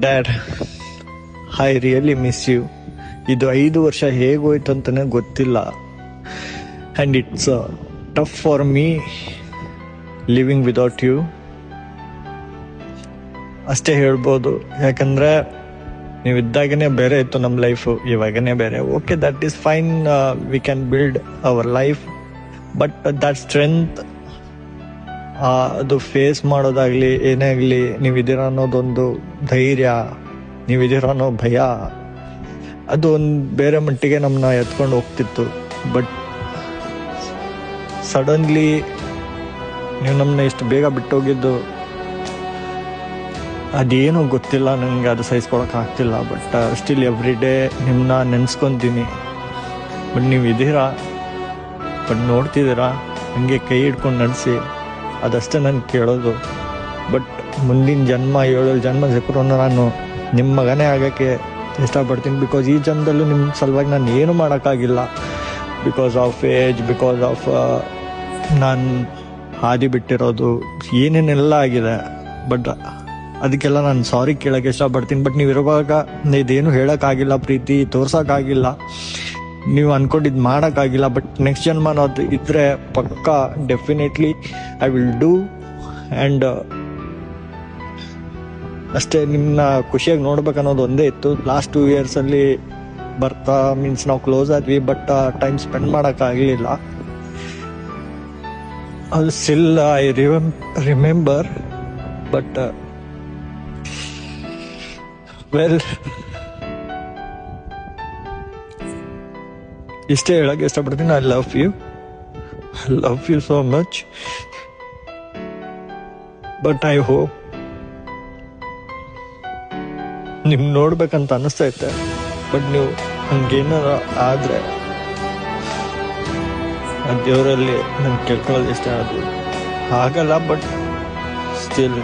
Dad, I really miss you. ಇದು 5 ವರ್ಷ ಹೇಗೋಯ್ತು ಅಂತಲೇ ಗೊತ್ತಿಲ್ಲ. And it's tough for me living without you. ಅಷ್ಟೇ ಹೇಳ್ಬೋದು. ಯಾಕಂದರೆ ನೀವಿದ್ದಾಗನೇ ಬೇರೆ ಇತ್ತು ನಮ್ಮ ಲೈಫು, ಇವಾಗನೇ ಬೇರೆ. Okay, that is fine. We can build our life, but that strength, ಅದು ಫೇಸ್ ಮಾಡೋದಾಗಲಿ ಏನೇ ಆಗಲಿ, ನೀವಿದ್ದೀರ ಅನ್ನೋದೊಂದು ಧೈರ್ಯ, ನೀವಿದ್ದೀರ ಅನ್ನೋ ಭಯ, ಅದು ಒಂದು ಬೇರೆ ಮಟ್ಟಿಗೆ ನಮ್ಮನ್ನ ಎತ್ಕೊಂಡು ಹೋಗ್ತಿತ್ತು. ಬಟ್ ಸಡನ್ಲಿ ನೀವು ನಮ್ಮನ್ನ ಇಷ್ಟು ಬೇಗ ಬಿಟ್ಟೋಗಿದ್ದು, ಅದೇನೋ ಗೊತ್ತಿಲ್ಲ ನನಗೆ, ಅದು ಸಹಿಸ್ಕೊಳಕ್ಕಾಗ್ತಿಲ್ಲ. ಬಟ್ ಸ್ಟಿಲ್ ಎವ್ರಿ ಡೇ ನಿಮ್ಮನ್ನ ನೆನೆಸ್ಕೊತೀನಿ. ಬಟ್ ನೀವು ಇದ್ದೀರಾ, ಬಟ್ ನೋಡ್ತಿದ್ದೀರಾ, ಹಂಗೆ ಕೈ ಹಿಡ್ಕೊಂಡು ನಡೆಸಿ, ಅದಷ್ಟೇ ನಾನು ಕೇಳೋದು. ಬಟ್ ಮುಂದಿನ ಜನ್ಮ 7 ಜನ್ಮ ಸಿಕ್ಕರೂ ನಾನು ನಿಮ್ಮ ಮಗನೇ ಆಗೋಕ್ಕೆ ಇಷ್ಟಪಡ್ತೀನಿ. ಬಿಕಾಸ್ ಈ ಜನ್ಮದಲ್ಲೂ ನಿಮ್ಮ ಸಲುವಾಗಿ ನಾನು ಏನು ಮಾಡೋಕ್ಕಾಗಿಲ್ಲ. Because of age, because of ನಾನು ಹಾದಿ ಬಿಟ್ಟಿರೋದು, ಏನೇನೆಲ್ಲ ಆಗಿದೆ. ಬಟ್ ಅದಕ್ಕೆಲ್ಲ ನಾನು ಸಾರಿ ಕೇಳೋಕ್ಕೆ ಇಷ್ಟಪಡ್ತೀನಿ. ಬಟ್ ನೀವು ಇರುವಾಗ ಇದೇನು ಹೇಳೋಕ್ಕಾಗಿಲ್ಲ, ಪ್ರೀತಿ ತೋರ್ಸೋಕ್ಕಾಗಿಲ್ಲ, ನೀವು ಅಂದ್ಕೊಂಡಿದ್ದು ಮಾಡೋಕ್ಕಾಗಿಲ್ಲ. ಬಟ್ ನೆಕ್ಸ್ಟ್ ಜನ್ಮ ಅನ್ನೋದು ಇದ್ದರೆ ಪಕ್ಕಾ definitely I will do. And ಅಷ್ಟೇ, ನಿಮ್ಮನ್ನ ಖುಷಿಯಾಗಿ ನೋಡ್ಬೇಕನ್ನೋದು ಒಂದೇ ಇತ್ತು. ಲಾಸ್ಟ್ 2 ಇಯರ್ಸಲ್ಲಿ ಬರ್ತಾ ಮೀನ್ಸ್ ನಾವು ಕ್ಲೋಸ್ ಆದ್ವಿ, ಬಟ್ ಟೈಮ್ ಸ್ಪೆಂಡ್ ಮಾಡೋಕ್ಕಾಗಲಿಲ್ಲ. ಅದು still I remember. But well, ಇಷ್ಟೇ ಹೇಳಕ್ಕೆ ಇಷ್ಟಪಡ್ತೀನಿ. I love you so much. But I hope ನಿಮ್ ನೋಡ್ಬೇಕಂತ ಅನ್ನಿಸ್ತೈತೆ. ಬಟ್ ನೀವು ಹಂಗೇನಾರ ಆದರೆ ದೇವರಲ್ಲಿ ನಂಗೆ ಕೇಳ್ಕೊಳ್ಳೋದು ಇಷ್ಟ, ಅದು ಆಗಲ್ಲ. But still